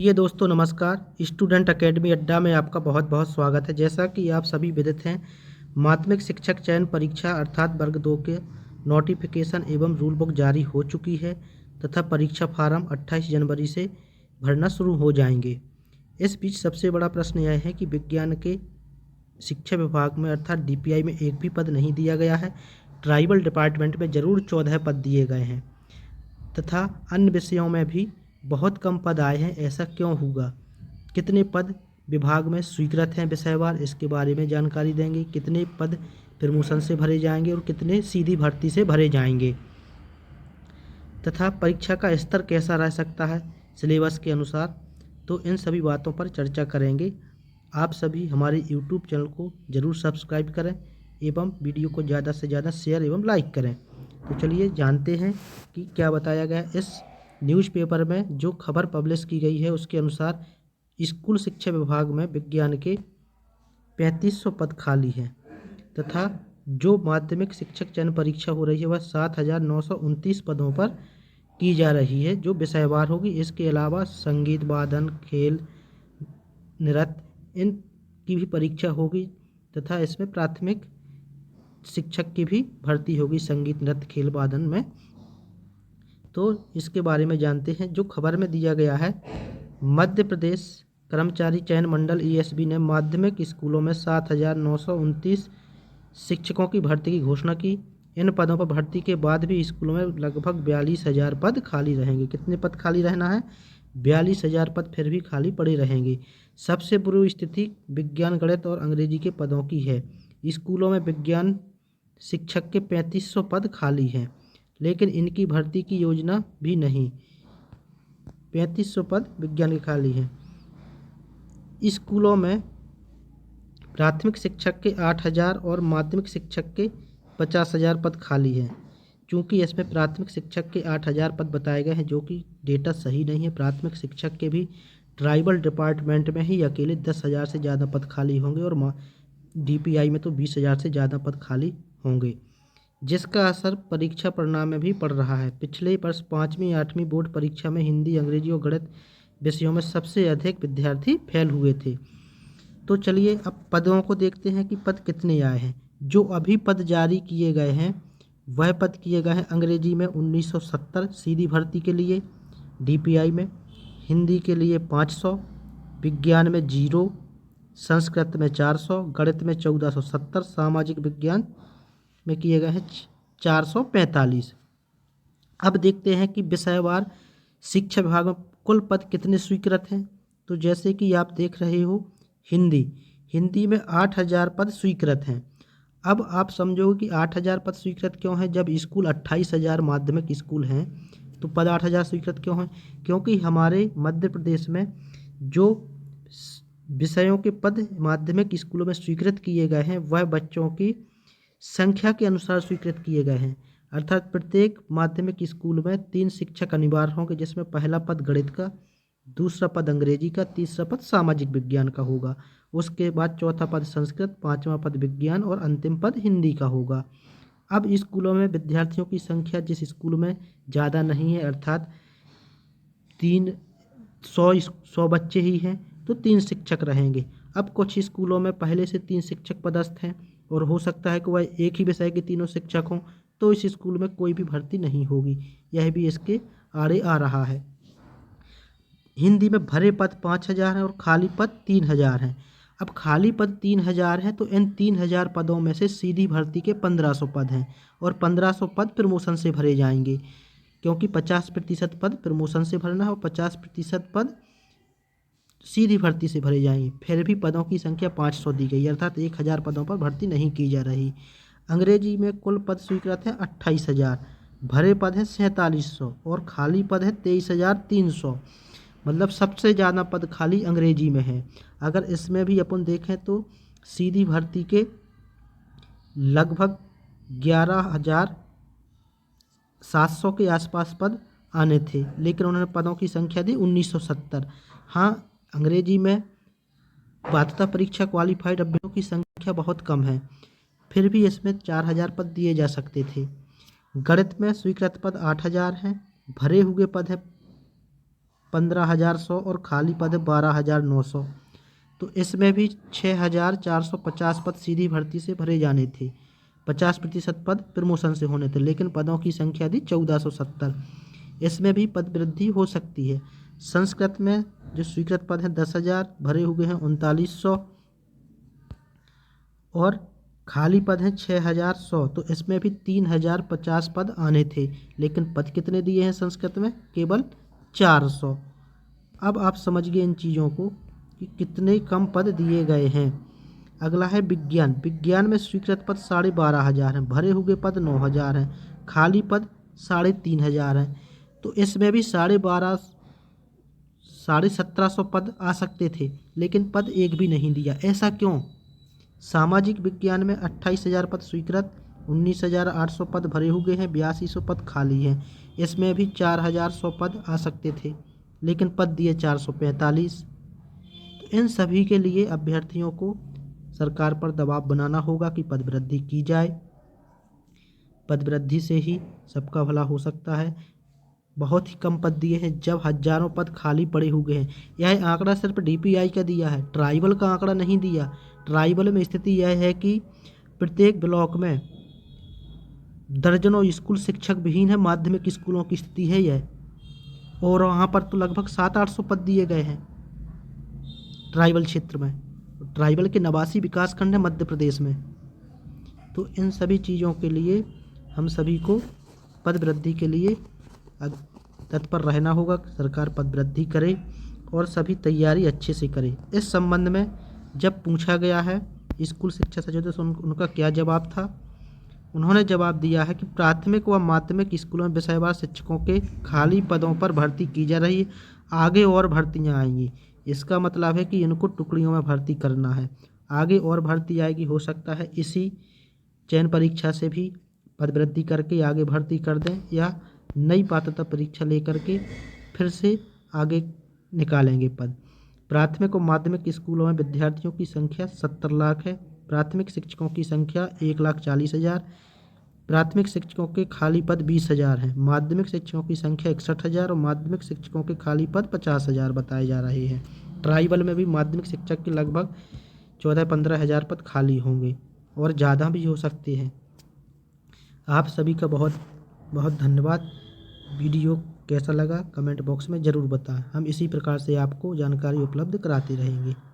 ये दोस्तों नमस्कार। स्टूडेंट एकेडमी अड्डा में आपका बहुत बहुत स्वागत है। जैसा कि आप सभी विदित हैं, माध्यमिक शिक्षक चयन परीक्षा अर्थात वर्ग 2 के नोटिफिकेशन एवं रूल बुक जारी हो चुकी है तथा परीक्षा फार्म 28 जनवरी से भरना शुरू हो जाएंगे। इस बीच सबसे बड़ा प्रश्न यह है कि विज्ञान के शिक्षा विभाग में अर्थात डीपीआई में एक भी पद नहीं दिया गया है। ट्राइबल डिपार्टमेंट में ज़रूर 14 पद दिए गए हैं तथा अन्य विषयों में भी बहुत कम पद आए हैं। ऐसा क्यों हुआ? कितने पद विभाग में स्वीकृत हैं विषयवार, इसके बारे में जानकारी देंगे। कितने पद प्रमोशन से भरे जाएंगे और कितने सीधी भर्ती से भरे जाएंगे तथा परीक्षा का स्तर कैसा रह सकता है सिलेबस के अनुसार, तो इन सभी बातों पर चर्चा करेंगे। आप सभी हमारे YouTube चैनल को ज़रूर सब्सक्राइब करें एवं वीडियो को ज़्यादा से ज़्यादा शेयर एवं लाइक करें। तो चलिए जानते हैं कि क्या बताया गया इस न्यूज़पेपर में। जो खबर पब्लिश की गई है उसके अनुसार स्कूल शिक्षा विभाग में विज्ञान के 3500 पद खाली हैं तथा जो माध्यमिक शिक्षक चयन परीक्षा हो रही है वह 7929 पदों पर की जा रही है, जो विषयवार होगी। इसके अलावा संगीत, वादन, खेल, नृत्य इन की भी परीक्षा होगी तथा इसमें प्राथमिक शिक्षक की भी भर्ती होगी संगीत, नृत्य, खेल, वादन में। तो इसके बारे में जानते हैं। जो खबर में दिया गया है, मध्य प्रदेश कर्मचारी चयन मंडल ईएसबी ने माध्यमिक स्कूलों में 7929 शिक्षकों की भर्ती की घोषणा की। इन पदों पर भर्ती के बाद भी स्कूलों में लगभग 42,000 पद खाली रहेंगे। कितने पद खाली रहना है? 42,000 पद फिर भी खाली पड़े रहेंगे। सबसे बुरी स्थिति विज्ञान, गणित और अंग्रेजी के पदों की है। स्कूलों में विज्ञान शिक्षक के 3500 पद खाली हैं, लेकिन इनकी भर्ती की योजना भी नहीं। 3500 पद विज्ञान के खाली हैं। स्कूलों में प्राथमिक शिक्षक के 8,000 और माध्यमिक शिक्षक के 50,000 पद खाली हैं। चूँकि इसमें प्राथमिक शिक्षक के 8,000 पद बताए गए हैं, जो कि डेटा सही नहीं है। प्राथमिक शिक्षक के भी ट्राइबल डिपार्टमेंट में ही अकेले 10,000 से ज़्यादा पद खाली होंगे और डीपीआई में तो 20,000 से ज़्यादा पद खाली होंगे, जिसका असर परीक्षा परिणाम में भी पड़ रहा है। पिछले वर्ष 5वीं 8वीं बोर्ड परीक्षा में हिंदी, अंग्रेजी और गणित विषयों में सबसे अधिक विद्यार्थी फेल हुए थे। तो चलिए अब पदों को देखते हैं कि पद कितने आए हैं। जो अभी पद जारी किए गए हैं वह पद किए गए हैं अंग्रेजी में 1970 सीधी भर्ती के लिए डीपीआई में, हिंदी के लिए 500, विज्ञान में 0, संस्कृत में 400, गणित में 1470, सामाजिक विज्ञान में किए गए हैं 445। अब देखते हैं कि विषयवार शिक्षा विभाग में कुल पद कितने स्वीकृत हैं। तो जैसे कि आप देख रहे हो, हिंदी में 8,000 पद स्वीकृत हैं। अब आप समझोगे कि 8,000 पद स्वीकृत क्यों हैं। जब स्कूल 28,000 माध्यमिक स्कूल हैं तो पद 8,000 स्वीकृत क्यों हैं? क्योंकि हमारे मध्य प्रदेश में जो विषयों के पद माध्यमिक स्कूलों में स्वीकृत किए गए हैं वह बच्चों की संख्या के अनुसार स्वीकृत किए गए हैं। अर्थात प्रत्येक माध्यमिक स्कूल में 3 शिक्षक अनिवार्य होंगे, जिसमें पहला पद गणित का, दूसरा पद अंग्रेजी का, तीसरा पद सामाजिक विज्ञान का होगा। उसके बाद चौथा पद संस्कृत, पांचवा पद विज्ञान और अंतिम पद हिंदी का होगा। अब स्कूलों में विद्यार्थियों की संख्या जिस स्कूल में ज़्यादा नहीं है, अर्थात 100 बच्चे ही हैं, तो 3 शिक्षक रहेंगे। अब कुछ स्कूलों में पहले से 3 शिक्षक पदस्थ हैं और हो सकता है कि वह एक ही विषय के तीनों शिक्षक हों, तो इस स्कूल में कोई भी भर्ती नहीं होगी। यह भी इसके आड़े आ रहा है। हिंदी में भरे पद 5,000 हैं और खाली पद 3,000 हैं। अब खाली पद 3,000 हैं तो इन 3,000 पदों में से सीधी भर्ती के 1,500 पद हैं और 1,500 पद प्रमोशन से भरे जाएंगे, क्योंकि 50% पद प्रमोशन से भरना है और 50% पद सीधी भर्ती से भरे जाएंगे। फिर भी पदों की संख्या 500 दी गई, अर्थात 1,000 पदों पर भर्ती नहीं की जा रही। अंग्रेजी में कुल पद स्वीकृत है 28,000, भरे पद है 4700 और खाली पद है 23,300। मतलब सबसे ज़्यादा पद खाली अंग्रेजी में है। अगर इसमें भी अपन देखें तो सीधी भर्ती के लगभग 11,700 के आसपास पद आने थे, लेकिन उन्होंने पदों की संख्या दी 1970। हाँ, अंग्रेजी में पात्रता परीक्षा क्वालिफाइड अभ्यर्थियों की संख्या बहुत कम है, फिर भी इसमें 4,000 पद दिए जा सकते थे। गणित में स्वीकृत पद 8,000 हैं, भरे हुए पद हैं 15,100 और खाली पद 12,900। तो इसमें भी 6,450 पद सीधी भर्ती से भरे जाने थे। 50% पद प्रमोशन से होने थे, लेकिन पदों की संख्या थी 1470। इसमें भी पद वृद्धि हो सकती है। संस्कृत में जो स्वीकृत पद हैं 10,000, भरे हुए हैं 3900 और खाली पद हैं 6,100। तो इसमें भी 3,050 पद आने थे, लेकिन पद कितने दिए हैं संस्कृत में? केवल 400। अब आप समझिए इन चीज़ों को कि कितने कम पद दिए गए हैं। अगला है विज्ञान। विज्ञान में स्वीकृत पद 12,500 हैं, भरे हुए पद 9,000 हैं, खाली पद 3,500 हैं। तो इसमें भी 17,500 पद आ सकते थे, लेकिन पद एक भी नहीं दिया। ऐसा क्यों? सामाजिक विज्ञान में 28,000 पद स्वीकृत, 19,800 पद भरे हुए हैं, 8200 पद खाली हैं। इसमें भी 4,100 पद आ सकते थे, लेकिन पद दिए 445। तो इन सभी के लिए अभ्यर्थियों को सरकार पर दबाव बनाना होगा कि पद वृद्धि की जाए। पद वृद्धि से ही सबका भला हो सकता है। बहुत ही कम पद दिए हैं, जब हजारों पद खाली पड़े हुए हैं। यह आंकड़ा सिर्फ डीपीआई का दिया है, ट्राइबल का आंकड़ा नहीं दिया। ट्राइबल में स्थिति यह है कि प्रत्येक ब्लॉक में दर्जनों स्कूल शिक्षक विहीन है। माध्यमिक स्कूलों की स्थिति है यह, और वहाँ पर तो लगभग 700-800 पद दिए गए हैं ट्राइबल क्षेत्र में। ट्राइबल के 89 विकासखंड है मध्य प्रदेश में। तो इन सभी चीज़ों के लिए हम सभी को पद वृद्धि के लिए तत्पर रहना होगा। सरकार पद वृद्धि करे और सभी तैयारी अच्छे से करे। इस संबंध में जब पूछा गया है स्कूल शिक्षा सचिव से उनका क्या जवाब था, उन्होंने जवाब दिया है कि प्राथमिक व माध्यमिक स्कूलों में विषयवार शिक्षकों के खाली पदों पर भर्ती की जा रही है, आगे और भर्तियां आएंगी। इसका मतलब है कि इनको टुकड़ियों में भर्ती करना है, आगे और भर्ती आएगी। हो सकता है इसी चयन परीक्षा से भी पद वृद्धि करके आगे भर्ती कर दें, या नई पात्रता परीक्षा लेकर के फिर से आगे निकालेंगे पद। प्राथमिक और माध्यमिक स्कूलों में विद्यार्थियों की संख्या 70 लाख है। प्राथमिक शिक्षकों की संख्या 1,40,000। प्राथमिक शिक्षकों के खाली पद 20,000 हैं। माध्यमिक शिक्षकों की संख्या 61,000 और माध्यमिक शिक्षकों के खाली पद 50,000 बताए जा रहे हैं। ट्राइबल में भी माध्यमिक शिक्षक के लगभग 14-15 हज़ार पद खाली होंगे और ज़्यादा भी हो सकते हैं। आप सभी का बहुत बहुत धन्यवाद। वीडियो कैसा लगा कमेंट बॉक्स में ज़रूर बताएं। हम इसी प्रकार से आपको जानकारी उपलब्ध कराते रहेंगे।